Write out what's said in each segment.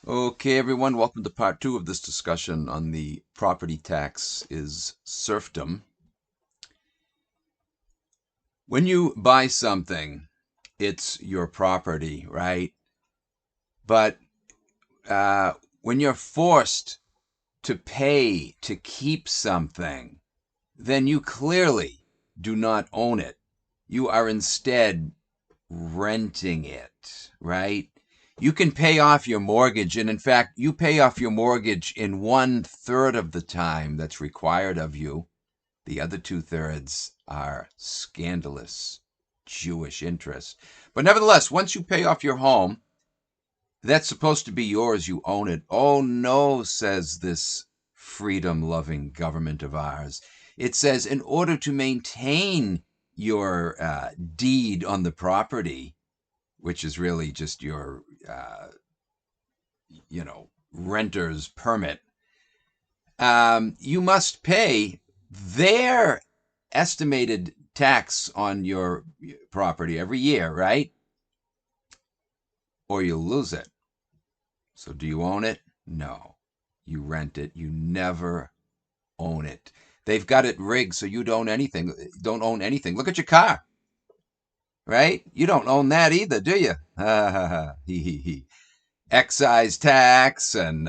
Okay, everyone, welcome to part 2 of this discussion on the property tax is serfdom. When you buy something, it's your property, right? But when you're forced to pay to keep something, then you clearly do not own it. You are instead renting it, right? You can pay off your mortgage, and in fact, you pay off your mortgage in 1/3 of the time that's required of you. The other 2/3 are scandalous Jewish interest. But nevertheless, once you pay off your home, that's supposed to be yours. You own it. Oh no, says this freedom-loving government of ours. It says in order to maintain your deed on the property, which is really just your, renter's permit, you must pay their estimated tax on your property every year, right? Or you'll lose it. So do you own it? No. You rent it. You never own it. They've got it rigged so you don't own anything. Look at your car, right? You don't own that either, do you? Ha ha ha. Excise tax and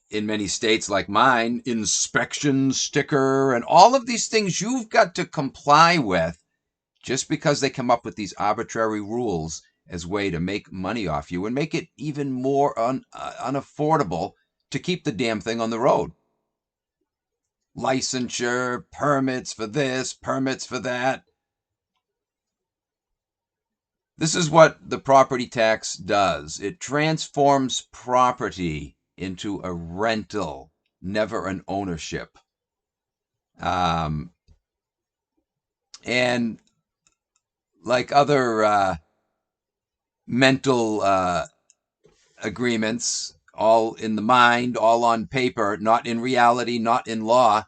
in many states like mine, inspection sticker and all of these things you've got to comply with just because they come up with these arbitrary rules as a way to make money off you and make it even more unaffordable to keep the damn thing on the road. Licensure, permits for this, permits for that. This is what the property tax does. It transforms property into a rental, never an ownership. And like other mental agreements, all in the mind, all on paper, not in reality, not in law,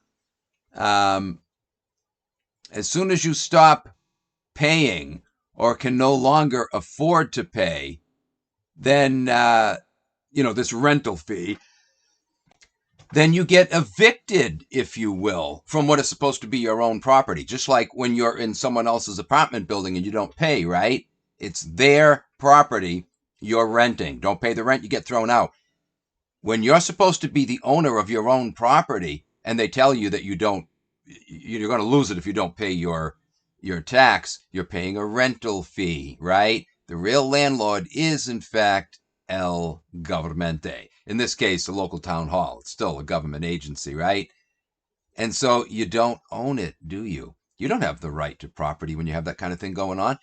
as soon as you stop paying or can no longer afford to pay, then, this rental fee, then you get evicted, if you will, from what is supposed to be your own property. Just like when you're in someone else's apartment building and you don't pay, right? It's their property you're renting. Don't pay the rent, you get thrown out. When you're supposed to be the owner of your own property and they tell you that you're going to lose it if you don't pay your tax, you're paying a rental fee, right? The real landlord is, in fact, el governmente. In this case, the local town hall. It's still a government agency, right? And so you don't own it, do you? You don't have the right to property when you have that kind of thing going on.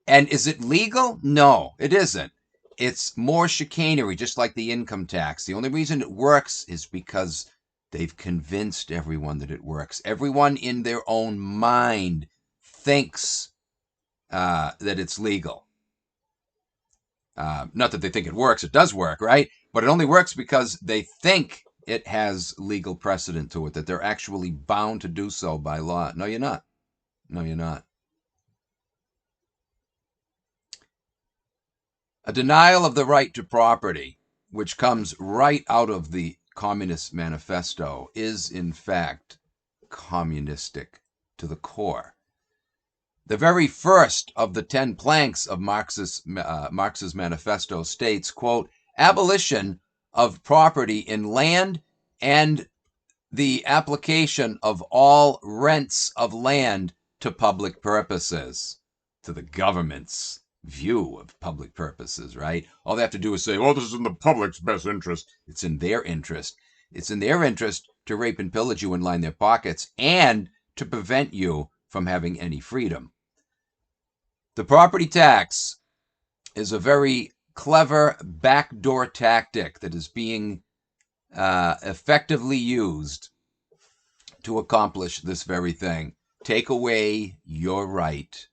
And is it legal? No, it isn't. It's more chicanery, just like the income tax. The only reason it works is because they've convinced everyone that it works. Everyone in their own mind thinks that it's legal. Not that they think it works. It does work, right? But it only works because they think it has legal precedent to it, that they're actually bound to do so by law. No, you're not. No, you're not. A denial of the right to property, which comes right out of the Communist Manifesto, is in fact communistic to the core. The very first of the 10 planks of Marx's manifesto states, quote, abolition of property in land and the application of all rents of land to public purposes, to the government's view of public purposes, right? All they have to do is say, oh, this is in the public's best interest. It's in their interest. It's in their interest to rape and pillage you and line their pockets and to prevent you from having any freedom. The property tax is a very clever backdoor tactic that is being effectively used to accomplish this very thing. Take away your right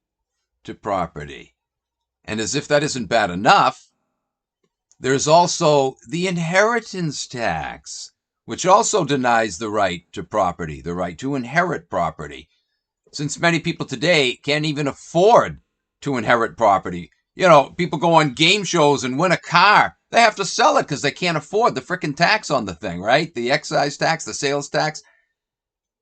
to property. And as if that isn't bad enough, there's also the inheritance tax, which also denies the right to property, the right to inherit property. Since many people today can't even afford to inherit property. People go on game shows and win a car They have to sell it because they can't afford the frickin' tax on the thing, right? The excise tax, the sales tax.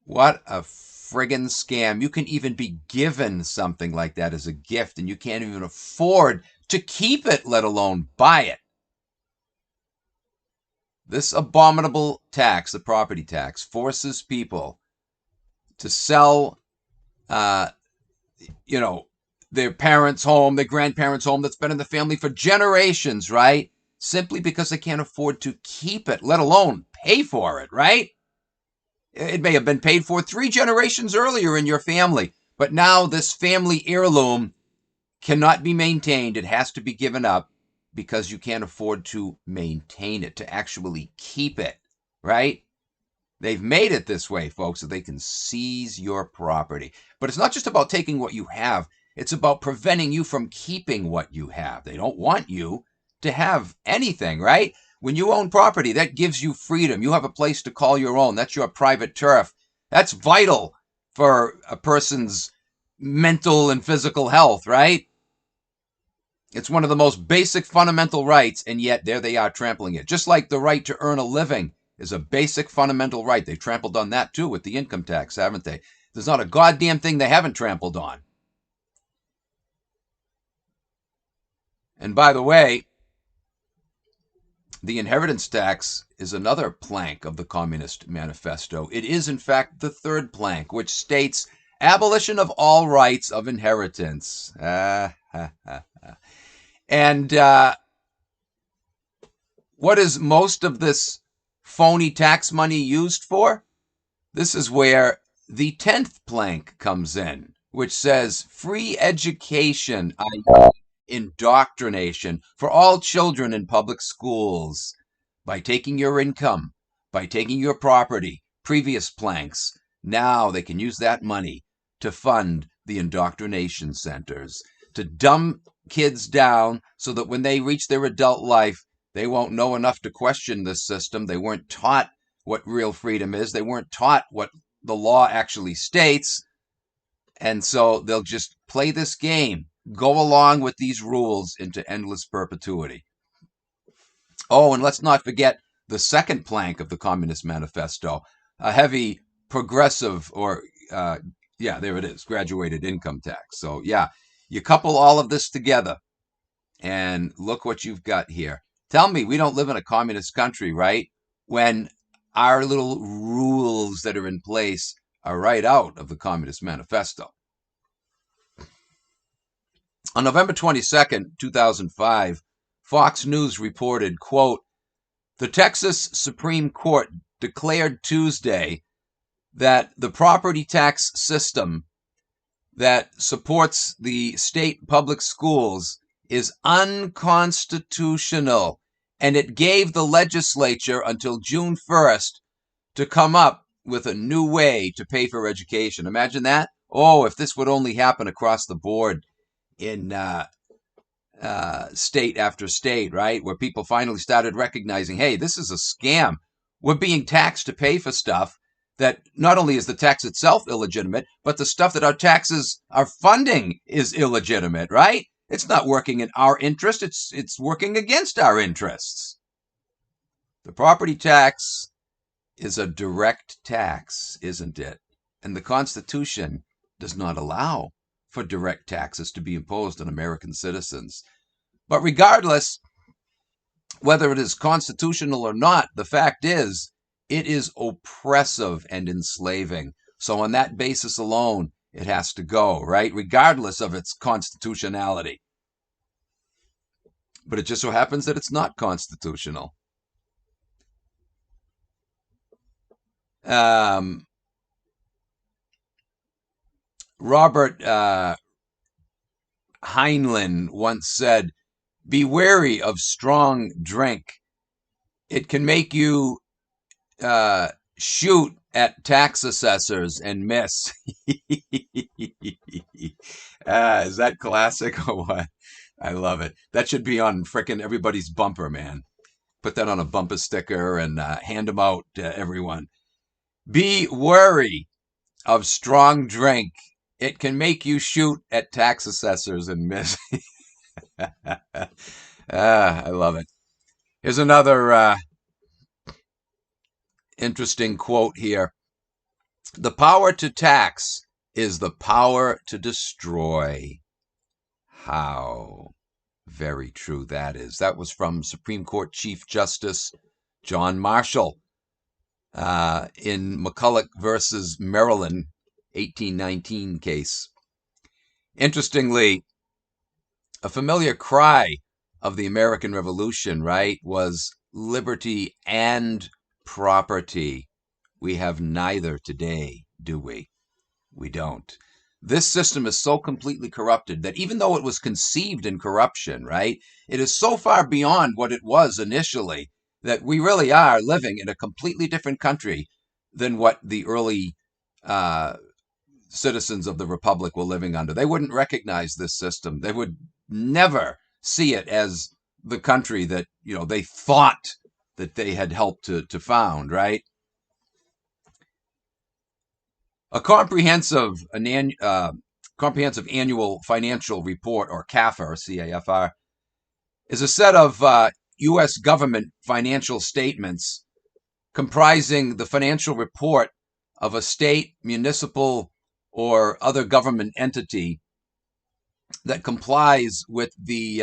What a friggin' scam. You can even be given something like that as a gift, and you can't even afford to keep it, let alone buy it. This abominable tax, the property tax, forces people to sell, uh, their parents' home, their grandparents' home that's been in the family for generations, right? Simply because they can't afford to keep it, let alone pay for it, right? It may have been paid for 3 generations earlier in your family, but now this family heirloom cannot be maintained. It has to be given up because you can't afford to maintain it, to actually keep it, right? They've made it this way, folks, so they can seize your property. But it's not just about taking what you have. It's about preventing you from keeping what you have. They don't want you to have anything, right? When you own property, that gives you freedom. You have a place to call your own. That's your private turf. That's vital for a person's mental and physical health, right? It's one of the most basic fundamental rights, and yet there they are trampling it. Just like the right to earn a living is a basic fundamental right. They've trampled on that too with the income tax, haven't they? There's not a goddamn thing they haven't trampled on. And by the way, the inheritance tax is another plank of the Communist Manifesto. It is, in fact, the third plank, which states abolition of all rights of inheritance. And what is most of this phony tax money used for? This is where the 10th plank comes in, which says free education, i.e., indoctrination for all children in public schools. By taking your income, by taking your property, previous planks, now they can use that money to fund the indoctrination centers, to dumb kids down so that when they reach their adult life, they won't know enough to question this system. They weren't taught what real freedom is. They weren't taught what the law actually states. And so they'll just play this game, go along with these rules into endless perpetuity. Oh, and let's not forget the second plank of the Communist Manifesto, a heavy progressive there it is, graduated income tax. So yeah, you couple all of this together and look what you've got here. Tell me we don't live in a communist country, right? When our little rules that are in place are right out of the Communist Manifesto. On November 22nd, 2005, Fox News reported, quote, the Texas Supreme Court declared Tuesday that the property tax system that supports the state public schools is unconstitutional, and it gave the legislature until June 1st to come up with a new way to pay for education. Imagine that. Oh, if this would only happen across the board in state after state, right? Where people finally started recognizing, hey, this is a scam. We're being taxed to pay for stuff that not only is the tax itself illegitimate, but the stuff that our taxes are funding is illegitimate, right? It's not working in our interest. It's working against our interests. The property tax is a direct tax, isn't it? And the Constitution does not allow for direct taxes to be imposed on American citizens. But regardless, whether it is constitutional or not, the fact is, it is oppressive and enslaving. So on that basis alone, it has to go, right? Regardless of its constitutionality. But it just so happens that it's not constitutional. Robert Heinlein once said, be wary of strong drink. It can make you shoot at tax assessors and miss. Is that classic or what? I love it. That should be on frickin' everybody's bumper, man. Put that on a bumper sticker and hand them out to everyone. Be wary of strong drink. It can make you shoot at tax assessors and miss. I love it. Here's another interesting quote here. The power to tax is the power to destroy. How very true that is. That was from Supreme Court Chief Justice John Marshall in McCulloch versus Maryland, 1819 case. Interestingly, a familiar cry of the American Revolution, right, was liberty and property. We have neither today, do we? We don't. This system is so completely corrupted that even though it was conceived in corruption, right, it is so far beyond what it was initially that we really are living in a completely different country than what the early citizens of the Republic were living under. They wouldn't recognize this system. They would never see it as the country that, they thought that they had helped to found, right? A comprehensive annual financial report, or CAFR, C-A-F-R, is a set of U.S. government financial statements comprising the financial report of a state, municipal, or other government entity that complies with the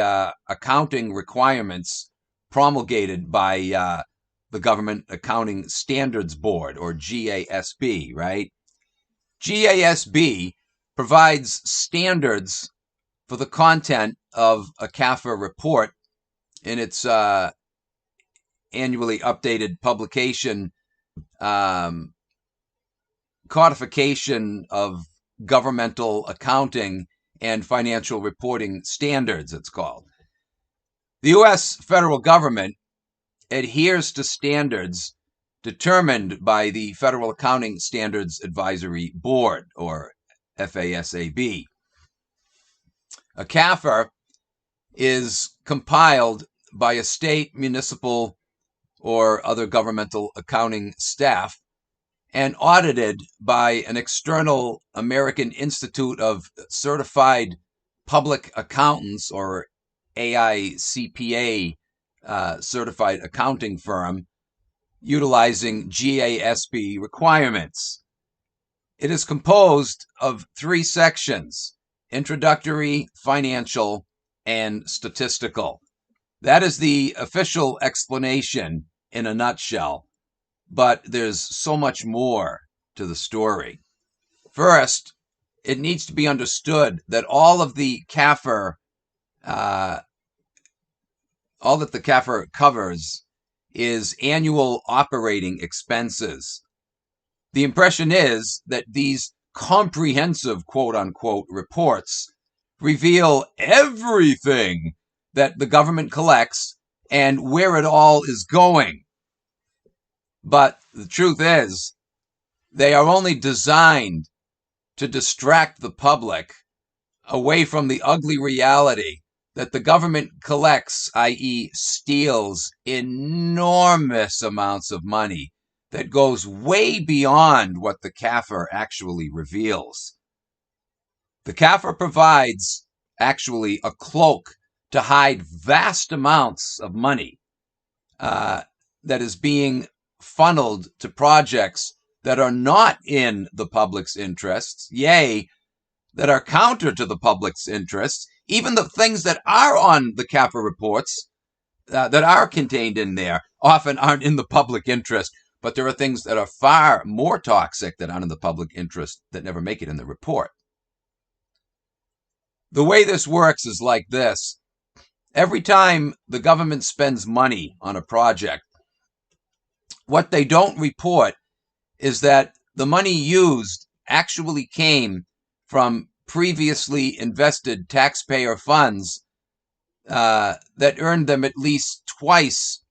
accounting requirements promulgated by the Government Accounting Standards Board, or GASB, right? GASB provides standards for the content of a CAFR report in its annually updated publication, codification of governmental accounting and financial reporting standards, it's called. The U.S. federal government adheres to standards determined by the Federal Accounting Standards Advisory Board, or FASAB. A CAFR is compiled by a state, municipal, or other governmental accounting staff and audited by an external American Institute of Certified Public Accountants, or AICPA, certified accounting firm, utilizing GASB requirements. It is composed of 3 sections: introductory, financial, and statistical. That is the official explanation in a nutshell, but there's so much more to the story. First, it needs to be understood that all that the CAFR covers is annual operating expenses. The impression is that these comprehensive quote-unquote reports reveal everything that the government collects and where it all is going. But the truth is, they are only designed to distract the public away from the ugly reality that the government collects, i.e., steals, enormous amounts of money that goes way beyond what the CAFR actually reveals. The CAFR provides actually a cloak to hide vast amounts of money that is being funneled to projects that are not in the public's interests, yea, that are counter to the public's interests. Even the things that are on the CAFR reports that are contained in there often aren't in the public interest, but there are things that are far more toxic that aren't in the public interest that never make it in the report. The way this works is like this. Every time the government spends money on a project, what they don't report is that the money used actually came from previously invested taxpayer funds that earned them at least twice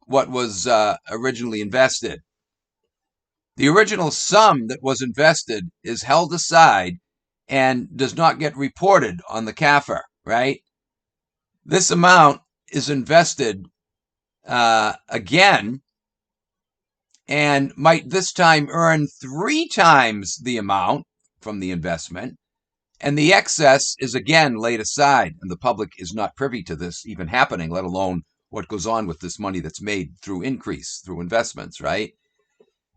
what was originally invested. The original sum that was invested is held aside and does not get reported on the CAFR, right? This amount is invested again and might this time earn 3 times the amount from the investment, and the excess is again laid aside, and the public is not privy to this even happening, let alone what goes on with this money that's made through increase, through investments, right?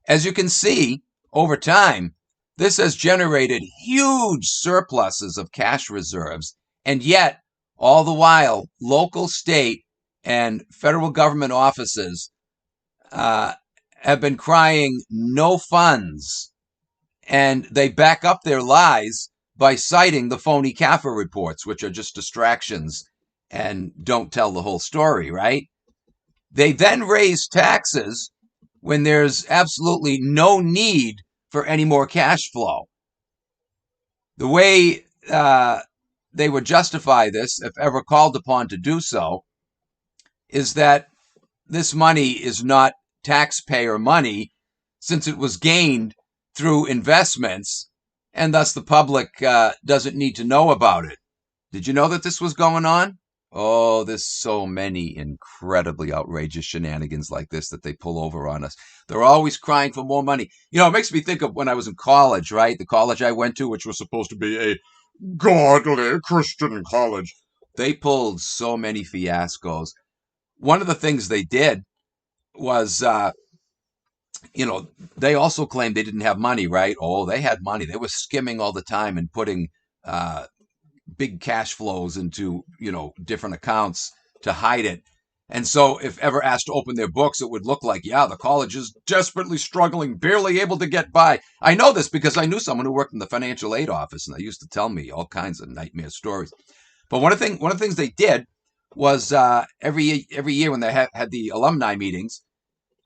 As you can see, over time, this has generated huge surpluses of cash reserves, and yet, all the while, local, state, and federal government offices have been crying no funds, and they back up their lies by citing the phony CAFA reports, which are just distractions and don't tell the whole story, right? They then raise taxes when there's absolutely no need for any more cash flow. The way they would justify this, if ever called upon to do so, is that this money is not taxpayer money since it was gained through investments, and thus the public doesn't need to know about it. Did you know that this was going on? Oh, there's so many incredibly outrageous shenanigans like this that they pull over on us. They're always crying for more money. You know, it makes me think of when I was in college, right? The college I went to, which was supposed to be a godly Christian college. They pulled so many fiascos. One of the things they did was, they also claimed they didn't have money, right? Oh, they had money. They were skimming all the time and putting big cash flows into, different accounts to hide it. And so if ever asked to open their books, it would look like, yeah, the college is desperately struggling, barely able to get by. I know this because I knew someone who worked in the financial aid office, and they used to tell me all kinds of nightmare stories. But one of the things they did was every year when they had the alumni meetings,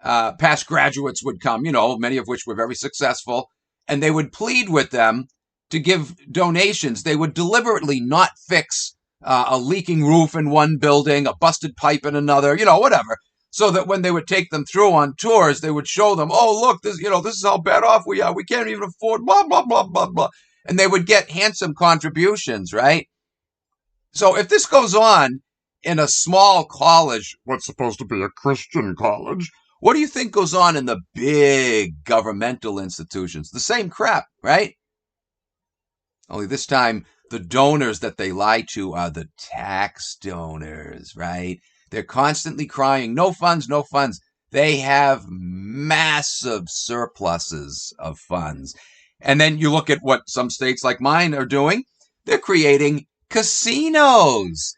past graduates would come, many of which were very successful, and they would plead with them to give donations. They would deliberately not fix a leaking roof in one building, a busted pipe in another, whatever, so that when they would take them through on tours, they would show them, oh, look, this is how bad off we are. We can't even afford blah, blah, blah, blah, blah. And they would get handsome contributions, right? So if this goes on in a small college, what's supposed to be a Christian college, what do you think goes on in the big governmental institutions? The same crap, right? Only this time, the donors that they lie to are the tax donors, right? They're constantly crying, no funds, no funds. They have massive surpluses of funds. And then you look at what some states like mine are doing. They're creating casinos,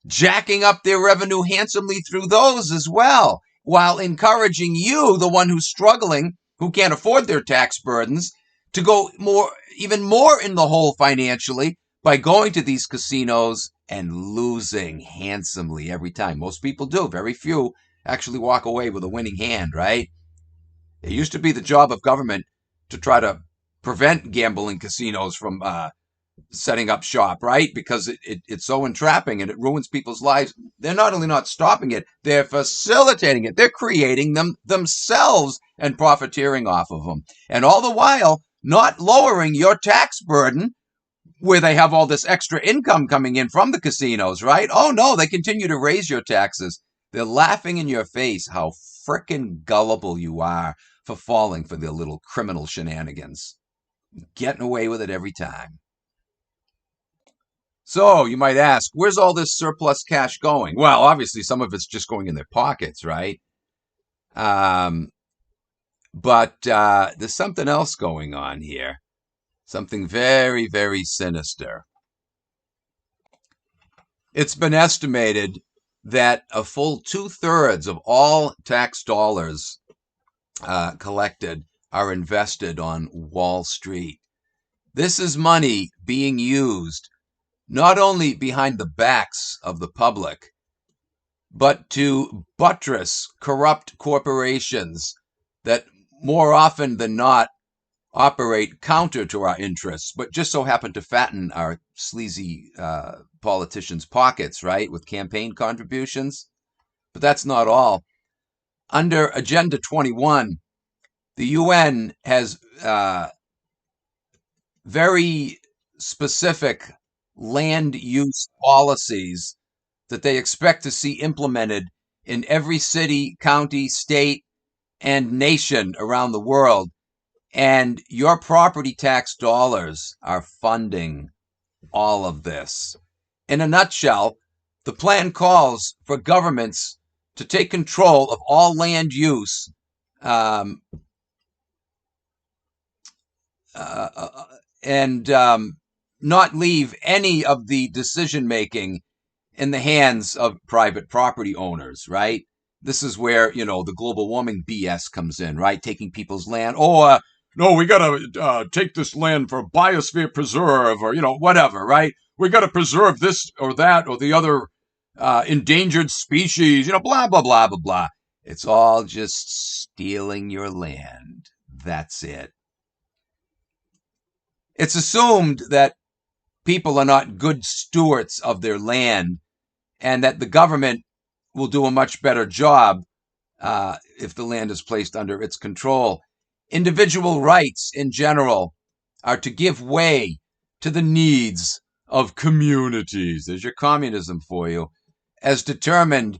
jacking up their revenue handsomely through those as well, while encouraging you, the one who's struggling, who can't afford their tax burdens, to go even more in the hole financially by going to these casinos and losing handsomely every time. Most people do. Very few actually walk away with a winning hand, right? It used to be the job of government to try to prevent gambling casinos from setting up shop, right? Because it's so entrapping and it ruins people's lives. They're not only not stopping it, they're facilitating it. They're creating them themselves and profiteering off of them. And all the while, not lowering your tax burden where they have all this extra income coming in from the casinos, right? Oh no, they continue to raise your taxes. They're laughing in your face how frickin' gullible you are for falling for their little criminal shenanigans. Getting away with it every time. So you might ask, where's all this surplus cash going? Well, obviously some of it's just going in their pockets, right? But there's something else going on here. Something very, very sinister. It's been estimated that a full 2/3 of all tax dollars collected are invested on Wall Street. This is money being used not only behind the backs of the public, but to buttress corrupt corporations that more often than not operate counter to our interests, but just so happen to fatten our sleazy politicians' pockets, right, with campaign contributions. But that's not all. Under Agenda 21, the UN has very specific land use policies that they expect to see implemented in every city, county, state, and nation around the world. And your property tax dollars are funding all of this. In a nutshell, the plan calls for governments to take control of all land use um, and not leave any of the decision making in the hands of private property owners, right? This is where, the global warming BS comes in, right? Taking people's land. No, we got to take this land for biosphere preserve or, whatever, right? We got to preserve this or that or the other endangered species, blah, blah, blah, blah, blah. It's all just stealing your land. That's it. It's assumed that people are not good stewards of their land and that the government will do a much better job if the land is placed under its control. Individual rights in general are to give way to the needs of communities. There's your communism for you, as determined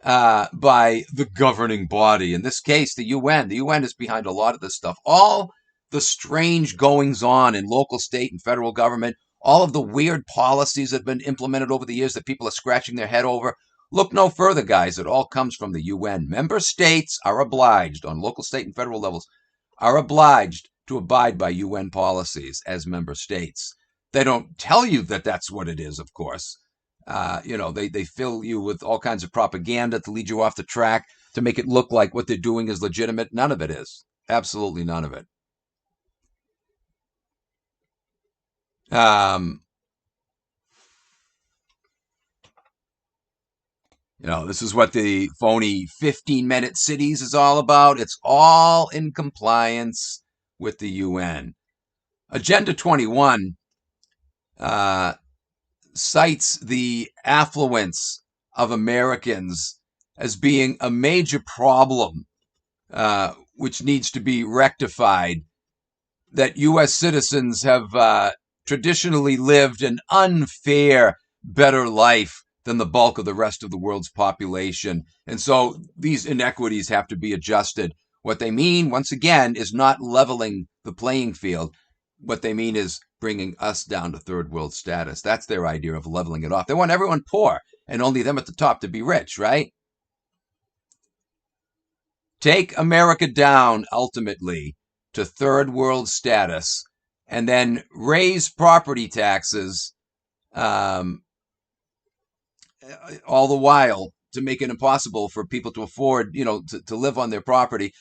by the governing body. In this case, the UN. The UN is behind a lot of this stuff. All the strange goings on in local, state, and federal government, all of the weird policies that have been implemented over the years that people are scratching their head over. Look no further, guys. It all comes from the UN. Member states are obliged, on local, state, and federal levels, are obliged to abide by UN policies as member states. They don't tell you that that's what it is, of course. They fill you with all kinds of propaganda to lead you off the track, to make it look like what they're doing is legitimate. None of it is. Absolutely none of it. This is what the phony 15-minute cities is all about. It's all in compliance with the UN. Agenda 21 cites the affluence of Americans as being a major problem which needs to be rectified, that U.S. citizens have traditionally lived an unfair, better life than the bulk of the rest of the world's population. And so these inequities have to be adjusted. What they mean, once again, is not leveling the playing field. What they mean is bringing us down to third world status. That's their idea of leveling it off. They want everyone poor and only them at the top to be rich, right? Take America down, ultimately, to third world status, and then raise property taxes all the while to make it impossible for people to afford, to live on their property.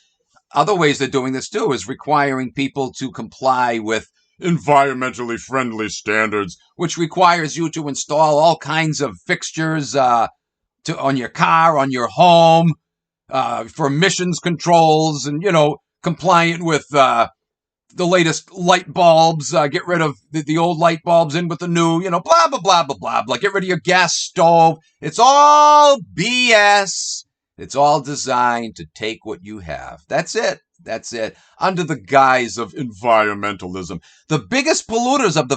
Other ways they're doing this too is requiring people to comply with environmentally friendly standards, which requires you to install all kinds of fixtures on your car, on your home, for emissions controls, and compliant with the latest light bulbs. Get rid of the old light bulbs, in with the new. Blah blah blah blah blah blah. Get rid of your gas stove. It's all BS. It's all designed to take what you have. That's it. That's it. Under the guise of environmentalism. The biggest polluters of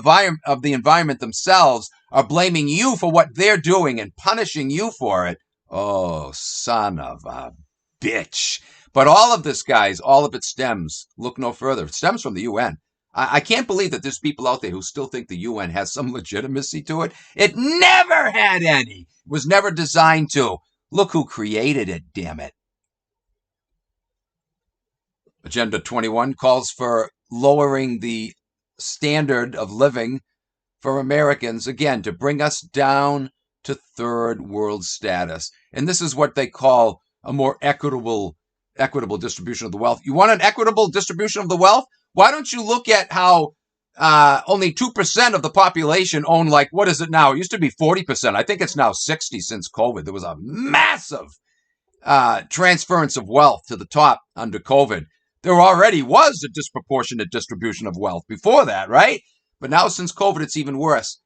the environment themselves are blaming you for what they're doing and punishing you for it. Oh, son of a bitch. But all of this, guys, all of it stems, look no further, it stems from the UN. I can't believe that there's people out there who still think the UN has some legitimacy to it. It never had any. It was never designed to. Look who created it, damn it. Agenda 21 calls for lowering the standard of living for Americans, again, to bring us down to third world status. And this is what they call a more equitable distribution of the wealth. You want an equitable distribution of the wealth? Why don't you look at how only 2% of the population own, like, what is it now? It used to be 40%. I think it's now 60% since COVID. There was a massive transference of wealth to the top under COVID. There already was a disproportionate distribution of wealth before that, right? But now since COVID, it's even worse.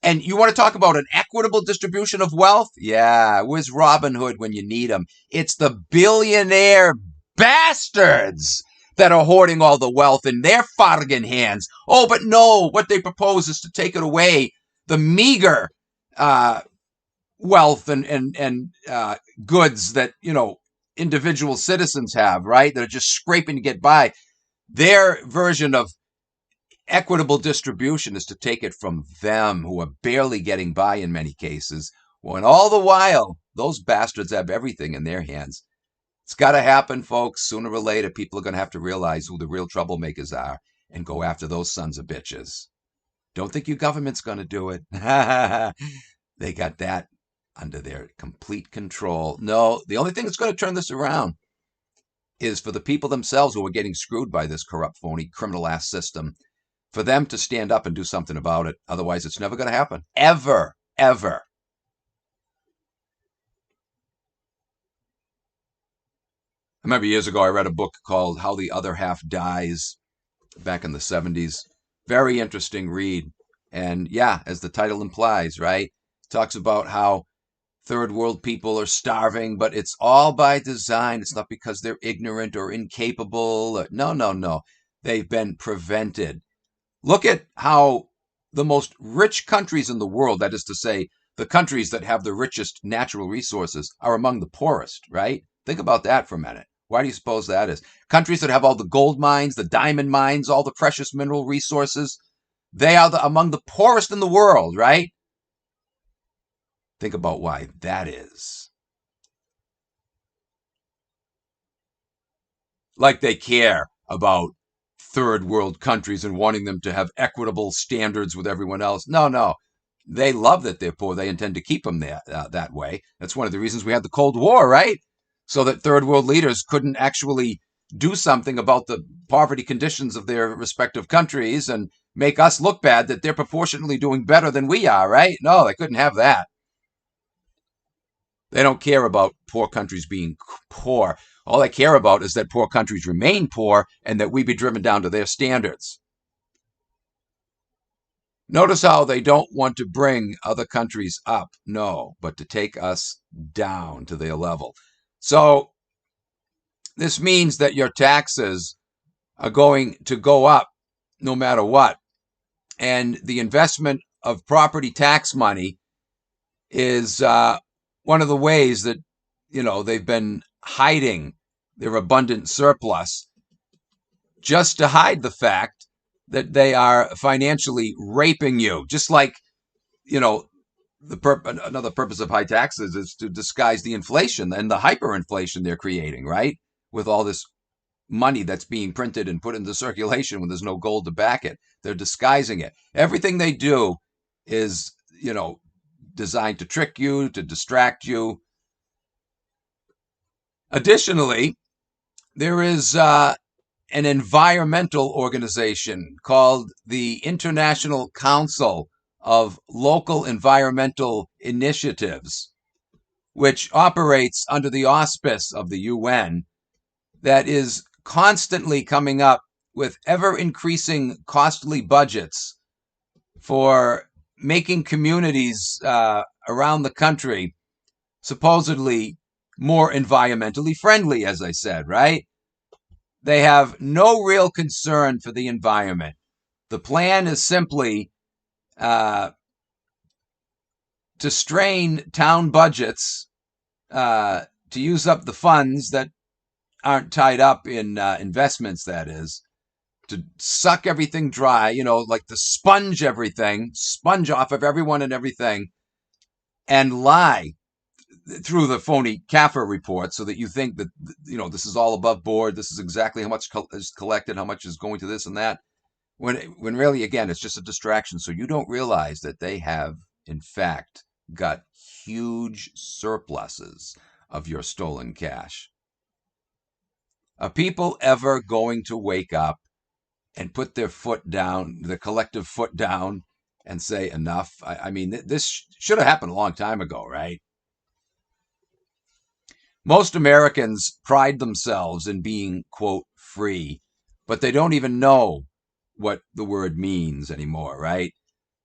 And you want to talk about an equitable distribution of wealth? Yeah, where's Robin Hood when you need him? It's the billionaire bastards that are hoarding all the wealth in their fargen hands. Oh, but no, what they propose is to take it away, the meager wealth and goods that, individual citizens have, right? That are just scraping to get by. Their version of equitable distribution is to take it from them, who are barely getting by in many cases, When all the while, those bastards have everything in their hands. It's got to happen, folks. Sooner or later, people are going to have to realize who the real troublemakers are and go after those sons of bitches. Don't think your government's going to do it. They got that under their complete control. No, the only thing that's going to turn this around is for the people themselves who are getting screwed by this corrupt, phony, criminal-ass system, for them to stand up and do something about it. Otherwise, it's never going to happen. Ever, ever. I remember years ago I read a book called How the Other Half Dies back in the 70s. Very interesting read. And yeah, as the title implies, right? Talks about how third world people are starving, but it's all by design. It's not because they're ignorant or incapable. No, no, no. They've been prevented. Look at how the most rich countries in the world, that is to say, the countries that have the richest natural resources, are among the poorest, right? Think about that for a minute. Why do you suppose that is? Countries that have all the gold mines, the diamond mines, all the precious mineral resources, they are among the poorest in the world, right? Think about why that is. Like they care about third world countries and wanting them to have equitable standards with everyone else. No, no. They love that they're poor. They intend to keep them there that way. That's one of the reasons we had the Cold War, right? So that third world leaders couldn't actually do something about the poverty conditions of their respective countries and make us look bad that they're proportionately doing better than we are, right? No, they couldn't have that. They don't care about poor countries being poor. All they care about is that poor countries remain poor and that we be driven down to their standards. Notice how they don't want to bring other countries up, no, but to take us down to their level. So this means that your taxes are going to go up no matter what. And the investment of property tax money is one of the ways that, they've been hiding their abundant surplus, just to hide the fact that they are financially raping you. Just like, another purpose of high taxes is to disguise the inflation and the hyperinflation they're creating, right? With all this money that's being printed and put into circulation when there's no gold to back it. They're disguising it. Everything they do is, designed to trick you, to distract you. Additionally, there is an environmental organization called the International Council of Local Environmental Initiatives, which operates under the auspice of the UN, that is constantly coming up with ever-increasing costly budgets for making communities around the country supposedly more environmentally friendly, as I said, right? They have no real concern for the environment. The plan is simply to strain town budgets to use up the funds that aren't tied up in investments, that is, to suck everything dry, like to sponge everything, sponge off of everyone and everything, and lie through the phony CAFR report so that you think that, this is all above board, this is exactly how much is collected, how much is going to this and that, when really, again, it's just a distraction. So you don't realize that they have, in fact, got huge surpluses of your stolen cash. Are people ever going to wake up and put their foot down, the collective foot down, and say enough? I mean, this should have happened a long time ago, right? Most Americans pride themselves in being, quote, free, but they don't even know what the word means anymore, right?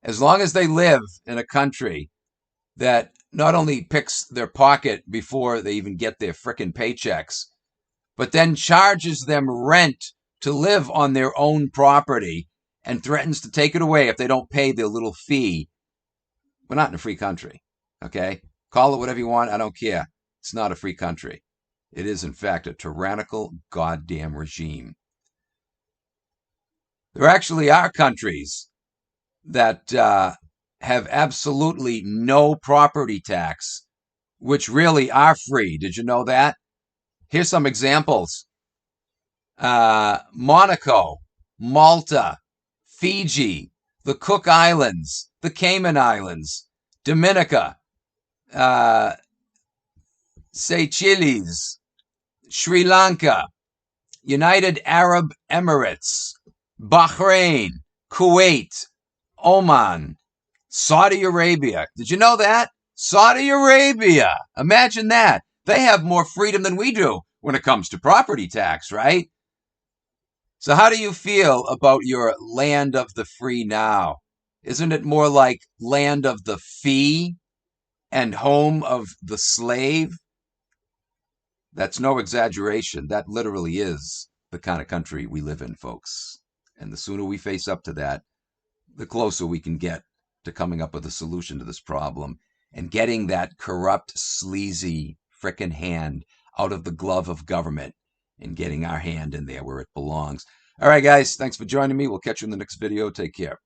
As long as they live in a country that not only picks their pocket before they even get their frickin' paychecks, but then charges them rent to live on their own property and threatens to take it away if they don't pay their little fee, we're not in a free country, okay? Call it whatever you want, I don't care. It's not a free country. It is, in fact, a tyrannical goddamn regime. There actually are countries that have absolutely no property tax, which really are free. Did you know that? Here's some examples. Monaco, Malta, Fiji, the Cook Islands, the Cayman Islands, Dominica, Seychelles, Sri Lanka, United Arab Emirates, Bahrain, Kuwait, Oman, Saudi Arabia. Did you know that? Saudi Arabia. Imagine that. They have more freedom than we do when it comes to property tax, right? So how do you feel about your land of the free now? Isn't it more like land of the fee and home of the slave? That's no exaggeration. That literally is the kind of country we live in, folks. And the sooner we face up to that, the closer we can get to coming up with a solution to this problem and getting that corrupt, sleazy, frickin' hand out of the glove of government and getting our hand in there where it belongs. All right, guys, thanks for joining me. We'll catch you in the next video. Take care.